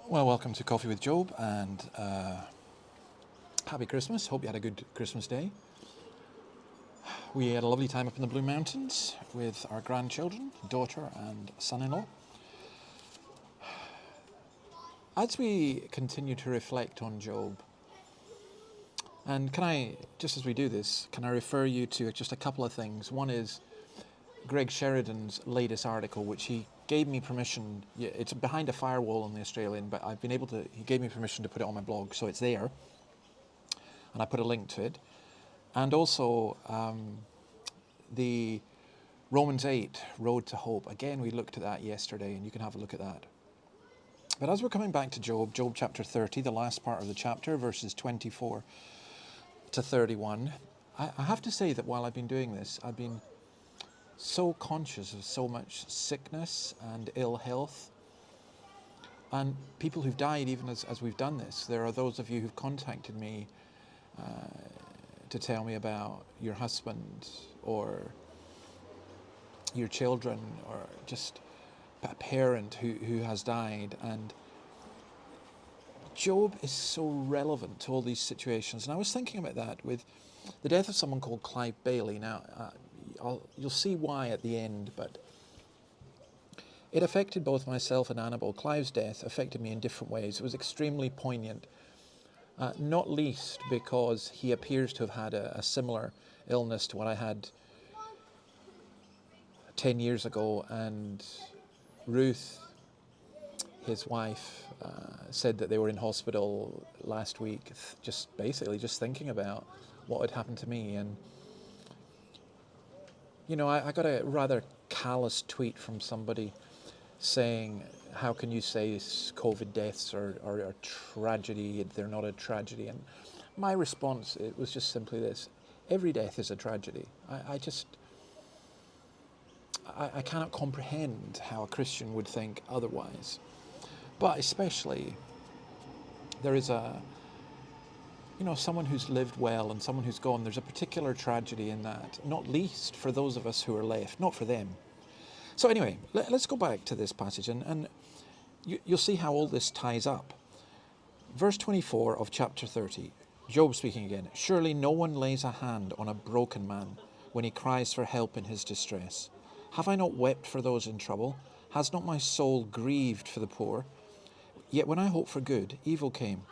Well, welcome to Coffee with Job, and happy Christmas. Hope you had a good Christmas day. We had a lovely time up in the Blue Mountains with our grandchildren, daughter and son-in-law. As we continue to reflect on Job, and just as we do this, can I refer you to just a couple of things? One is Greg Sheridan's latest article, which he gave me permission. It's behind a firewall on the Australian, but he gave me permission to put it on my blog, so it's there. And I put a link to it. And also the Romans 8, Road to Hope. Again, we looked at that yesterday, and you can have a look at that. But as we're coming back to Job chapter 30, the last part of the chapter, verses 24 to 31, I have to say that while I've been doing this, I've been so conscious of so much sickness and ill health and people who've died even as we've done this. There are those of you who've contacted me to tell me about your husband or your children or just a parent who has died. And Job is so relevant to all these situations. And I was thinking about that with the death of someone called Clive Bailey. Now, you'll see why at the end, but it affected both myself and Annabelle. Clive's death affected me in different ways. It was extremely poignant, not least because he appears to have had a similar illness to what I had 10 years ago, and Ruth, his wife, said that they were in hospital last week, just thinking about what had happened to me. And I got a rather callous tweet from somebody saying, how can you say COVID deaths are a tragedy? They're not a tragedy. And my response, it was just simply this: every death is a tragedy. I cannot comprehend how a Christian would think otherwise. But especially, there is someone who's lived well and someone who's gone. There's a particular tragedy in that, not least for those of us who are left, not for them. So anyway, let's go back to this passage, and you'll see how all this ties up. Verse 24 of chapter 30, Job speaking again. Surely no one lays a hand on a broken man when he cries for help in his distress. Have I not wept for those in trouble? Has not my soul grieved for the poor? Yet when I hoped for good, evil came.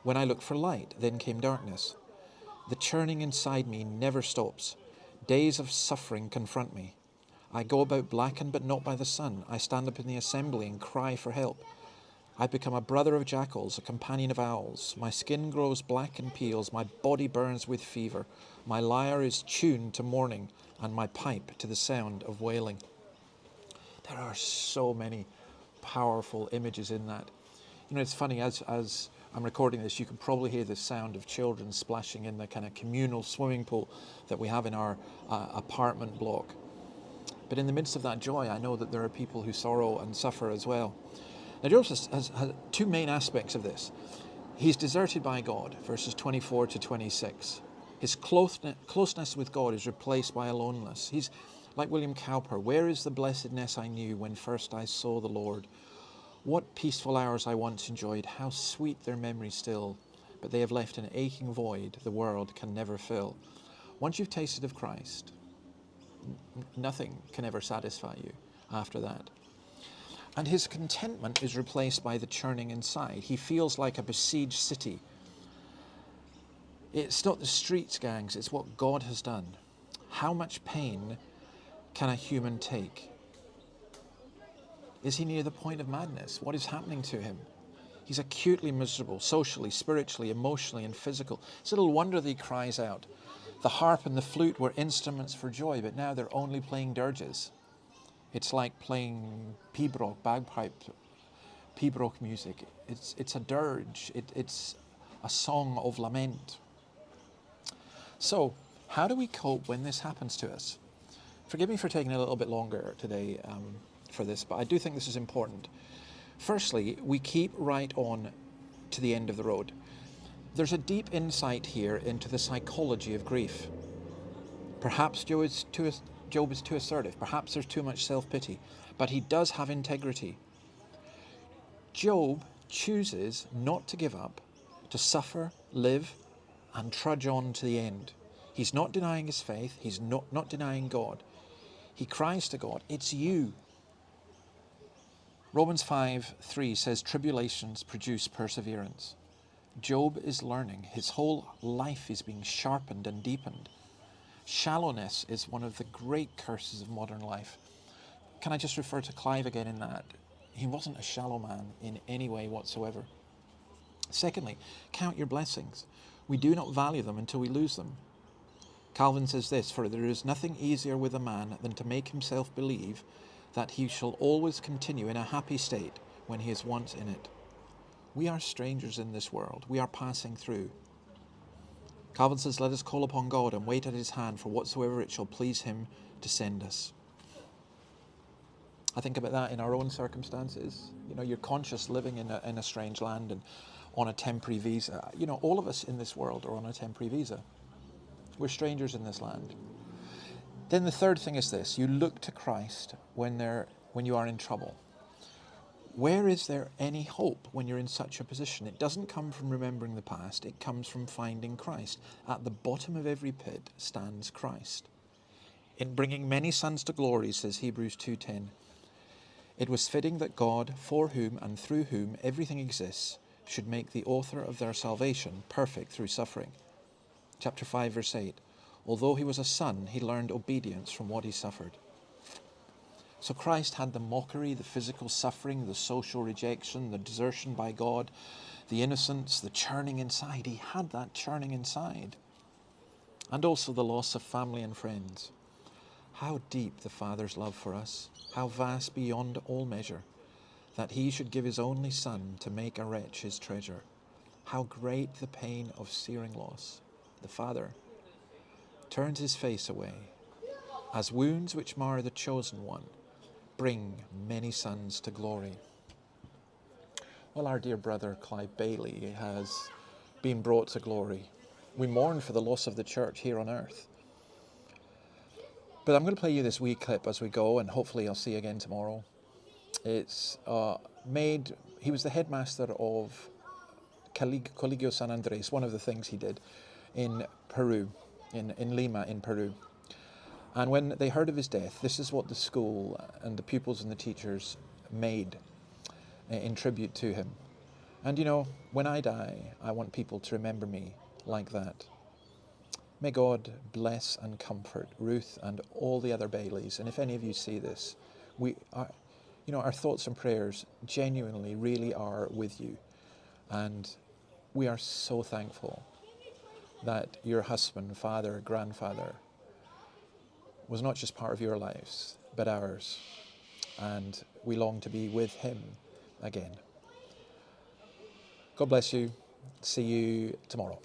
When I looked for light, then came darkness. The churning inside me never stops. Days of suffering confront me. I go about blackened, but not by the sun. I stand up in the assembly and cry for help. I become a brother of jackals, a companion of owls. My skin grows black and peels. My body burns with fever. My lyre is tuned to mourning, and my pipe to the sound of wailing. There are so many powerful images in that. It's funny, as I'm recording this, you can probably hear the sound of children splashing in the kind of communal swimming pool that we have in our apartment block. But in the midst of that joy, I know that there are people who sorrow and suffer as well. Now, Job has two main aspects of this. He's deserted by God, verses 24 to 26. His closeness with God is replaced by aloneness. He's like William Cowper. Where is the blessedness I knew when first I saw the Lord? What peaceful hours I once enjoyed, how sweet their memory still, but they have left an aching void the world can never fill. Once you've tasted of Christ, nothing can ever satisfy you after that. And his contentment is replaced by the churning inside. He feels like a besieged city. It's not the streets, gangs, it's what God has done. How much pain can a human take? Is he near the point of madness? What is happening to him? He's acutely miserable, socially, spiritually, emotionally, and physical. It's little wonder that he cries out. The harp and the flute were instruments for joy, but now they're only playing dirges. It's like playing pibroch, bagpipe, pibroch music. It's a dirge. It's a song of lament. So, how do we cope when this happens to us? Forgive me for taking a little bit longer today for this, but I do think this is important. Firstly, we keep right on to the end of the road. There's a deep insight here into the psychology of grief. Perhaps Job is too assertive. Perhaps there's too much self-pity. But he does have integrity. Job chooses not to give up, to suffer, live, and trudge on to the end. He's not denying his faith. He's not denying God. He cries to God, it's you. Romans 5:3 says, tribulations produce perseverance. Job is learning. His whole life is being sharpened and deepened. Shallowness is one of the great curses of modern life. Can I just refer to Clive again in that? He wasn't a shallow man in any way whatsoever. Secondly, count your blessings. We do not value them until we lose them. Calvin says this, for there is nothing easier with a man than to make himself believe that he shall always continue in a happy state when he is once in it. We are strangers in this world. We are passing through. Calvin says, let us call upon God and wait at his hand for whatsoever it shall please him to send us. I think about that in our own circumstances. You know, you're conscious living in a strange land and on a temporary visa. You know, all of us in this world are on a temporary visa. We're strangers in this land. Then the third thing is this. You look to Christ when you are in trouble. Where is there any hope when you're in such a position? It doesn't come from remembering the past. It comes from finding Christ. At the bottom of every pit stands Christ. In bringing many sons to glory, says Hebrews 2:10, it was fitting that God, for whom and through whom everything exists, should make the author of their salvation perfect through suffering. Chapter 5, verse 8, although he was a son, he learned obedience from what he suffered. So Christ had the mockery, the physical suffering, the social rejection, the desertion by God, the innocence, the churning inside. He had that churning inside. And also the loss of family and friends. How deep the Father's love for us, how vast beyond all measure, that he should give his only Son to make a wretch his treasure. How great the pain of searing loss. The Father turns his face away, as wounds which mar the chosen one bring many sons to glory. Well, our dear brother Clive Bailey has been brought to glory. We mourn for the loss of the church here on earth. But I'm going to play you this wee clip as we go, and hopefully I'll see you again tomorrow. It's he was the headmaster of Colegio San Andres, one of the things he did in Peru, in Lima in Peru. And when they heard of his death, this is what the school and the pupils and the teachers made in tribute to him. And you know, when I die, I want people to remember me like that. May God bless and comfort Ruth and all the other Baileys. And if any of you see this, our thoughts and prayers genuinely really are with you. And we are so thankful that your husband, father, grandfather was not just part of your lives, but ours. And we long to be with him again. God bless you. See you tomorrow.